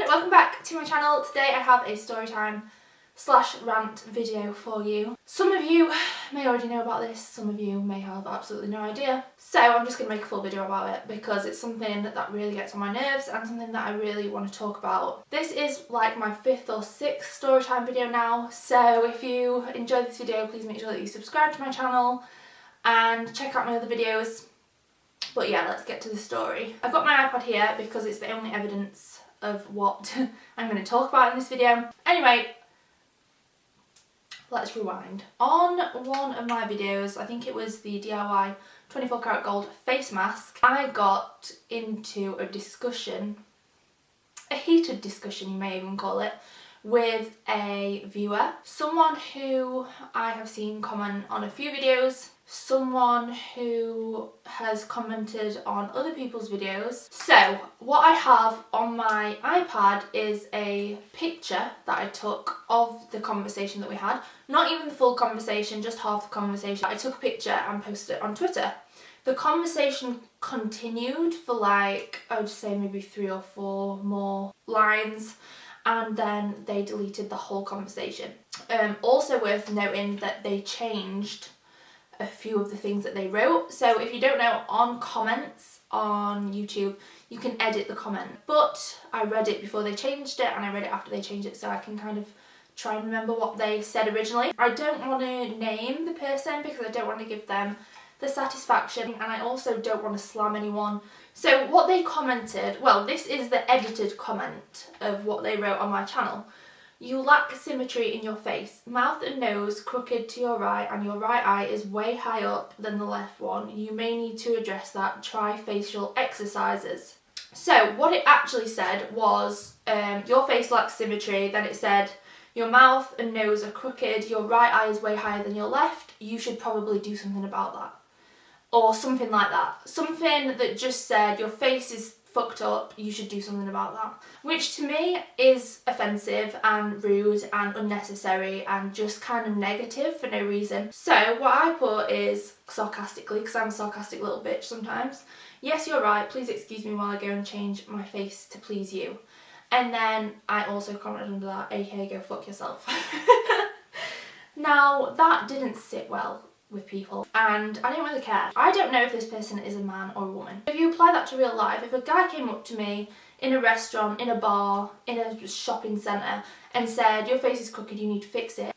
welcome back to my channel. Today I have a storytime / rant video for you. Some of you may already know about this, some of you may have absolutely no idea. So I'm just going to make a full video about it because it's something that really gets on my nerves and something that I really want to talk about. This is like my 5th or 6th storytime video now, so if you enjoyed this video, please make sure that you subscribe to my channel and check out my other videos. But yeah, let's get to the story. I've got my iPad here because it's the only evidence of what I'm going to talk about in this video. Anyway, let's rewind. On one of my videos, I think it was the DIY 24 karat gold face mask, I got into a discussion, a heated discussion you may even call it, with a viewer. Someone who I have seen comment on a few videos, someone who has commented on other people's videos. So what I have on my iPad is a picture that I took of the conversation that we had. Not even the full conversation, just half the conversation. I took a picture and posted it on Twitter. The conversation continued for like, I would say maybe 3 or 4 more lines, and then they deleted the whole conversation. Also worth noting that they changed a few of the things that they wrote. So if you don't know, on comments on YouTube, you can edit the comment. But I read it before they changed it and I read it after they changed it, so I can kind of try and remember what they said originally. I don't want to name the person because I don't want to give them the satisfaction, and I also don't want to slam anyone. So what they commented, well, this is the edited comment of what they wrote on my channel. You lack symmetry in your face. Mouth and nose crooked to your right, and your right eye is way high up than the left one. You may need to address that. Try facial exercises. So what it actually said was, your face lacks symmetry. Then it said, your mouth and nose are crooked. Your right eye is way higher than your left. You should probably do something about that. Or something like that. Something that just said, your face is fucked up, you should do something about that. Which to me is offensive and rude and unnecessary and just kind of negative for no reason. So what I put is, sarcastically, because I'm a sarcastic little bitch sometimes, yes, you're right, please excuse me while I go and change my face to please you. And then I also commented under that, aka go fuck yourself. Now that didn't sit well with people, and I don't really care. I don't know if this person is a man or a woman. If you apply that to real life, if a guy came up to me in a restaurant, in a bar, in a shopping centre and said, your face is crooked, you need to fix it,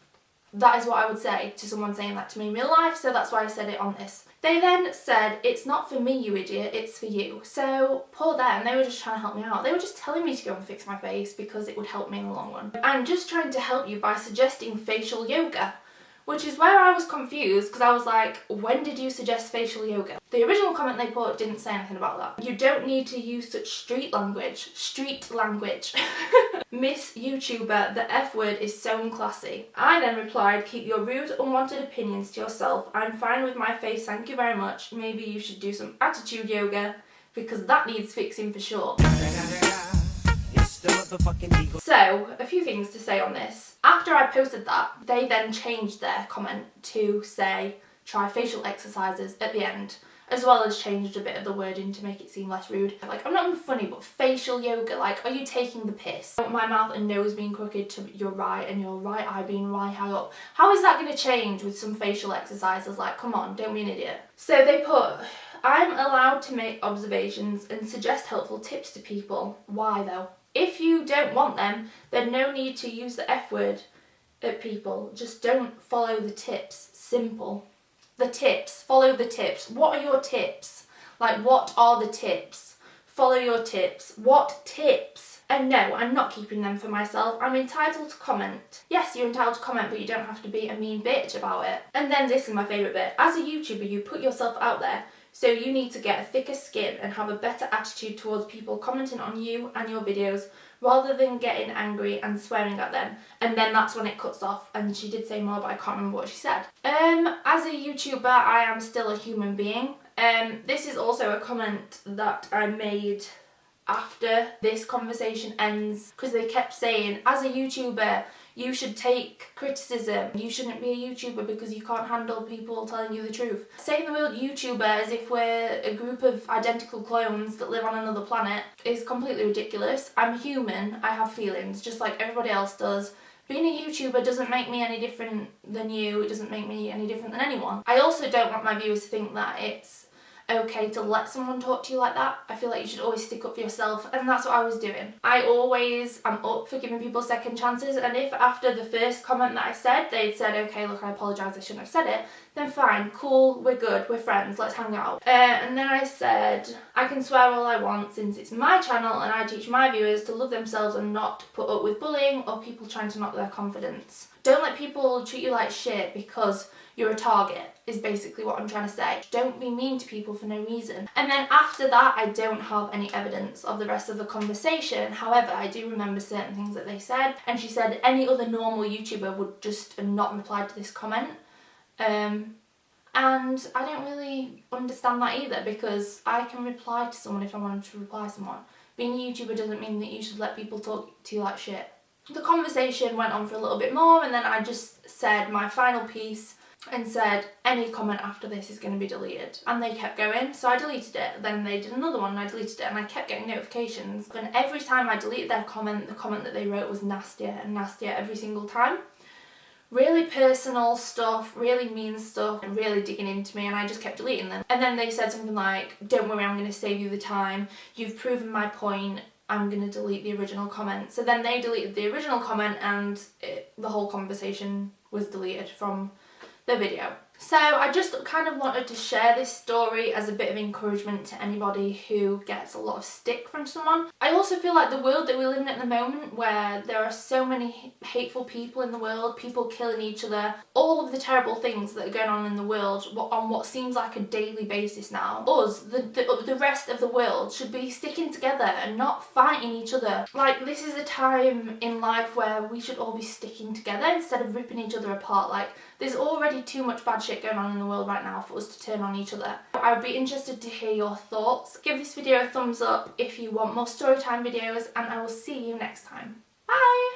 that is what I would say to someone saying that to me in real life, so that's why I said it on this. They then said, it's not for me, you idiot, it's for you. So poor them, they were just trying to help me out. They were just telling me to go and fix my face because it would help me in the long run. I'm just trying to help you by suggesting facial yoga. Which is where I was confused, because I was like, when did you suggest facial yoga? The original comment they put didn't say anything about that. You don't need to use such street language. Miss YouTuber, the F word is so unclassy. I then replied, keep your rude, unwanted opinions to yourself. I'm fine with my face, thank you very much. Maybe you should do some attitude yoga, because that needs fixing for sure. So, a few things to say on this. After I posted that, they then changed their comment to say, try facial exercises at the end, as well as changed a bit of the wording to make it seem less rude. Like, I'm not being funny, but facial yoga, like, are you taking the piss? My mouth and nose being crooked to your right and your right eye being right high up. How is that going to change with some facial exercises? Like, come on, don't be an idiot. So they put, I'm allowed to make observations and suggest helpful tips to people. Why though? If you don't want them, then no need to use the F word at people. Just don't follow the tips. Simple. The tips. Follow the tips. What are your tips? Like, what are the tips? Follow your tips. What tips? And no, I'm not keeping them for myself. I'm entitled to comment. Yes, you're entitled to comment, but you don't have to be a mean bitch about it. And then this is my favourite bit. As a YouTuber, you put yourself out there. So you need to get a thicker skin and have a better attitude towards people commenting on you and your videos, rather than getting angry and swearing at them. And then that's when it cuts off, and she did say more, but I can't remember what she said. As a YouTuber, I am still a human being. This is also a comment that I made after this conversation ends, because they kept saying, as a YouTuber, you should take criticism. You shouldn't be a YouTuber because you can't handle people telling you the truth. Saying the word YouTuber as if we're a group of identical clones that live on another planet is completely ridiculous. I'm human, I have feelings, just like everybody else does. Being a YouTuber doesn't make me any different than you, it doesn't make me any different than anyone. I also don't want my viewers to think that it's okay to let someone talk to you like that. I feel like you should always stick up for yourself, and that's what I was doing. I always am up for giving people second chances, and if after the first comment that I said, they'd said, okay, look, I apologise, I shouldn't have said it, then fine, cool, we're good, we're friends, let's hang out. And then I said, I can swear all I want since it's my channel and I teach my viewers to love themselves and not put up with bullying or people trying to knock their confidence. Don't let people treat you like shit because you're a target, is basically what I'm trying to say. Don't be mean to people for no reason. And then after that, I don't have any evidence of the rest of the conversation. However, I do remember certain things that they said. And she said any other normal YouTuber would just have not replied to this comment. And I don't really understand that either, because I can reply to someone if I wanted to reply to someone. Being a YouTuber doesn't mean that you should let people talk to you like shit. The conversation went on for a little bit more, and then I just said my final piece and said any comment after this is going to be deleted, and they kept going, so I deleted it. Then they did another one and I deleted it, and I kept getting notifications, and every time I deleted their comment, the comment that they wrote was nastier and nastier every single time. Really personal stuff, really mean stuff, and really digging into me, and I just kept deleting them. And then they said something like, don't worry, I'm going to save you the time, you've proven my point, I'm going to delete the original comment. So then they deleted the original comment, and the whole conversation was deleted from the video. So I just kind of wanted to share this story as a bit of encouragement to anybody who gets a lot of stick from someone. I also feel like the world that we live in at the moment, where there are so many hateful people in the world, people killing each other, all of the terrible things that are going on in the world on what seems like a daily basis now, us, the rest of the world, should be sticking together and not fighting each other. Like, this is a time in life where we should all be sticking together instead of ripping each other apart. Like, there's already too much bad shit going on in the world right now for us to turn on each other. I would be interested to hear your thoughts. Give this video a thumbs up if you want more storytime videos, and I will see you next time. Bye!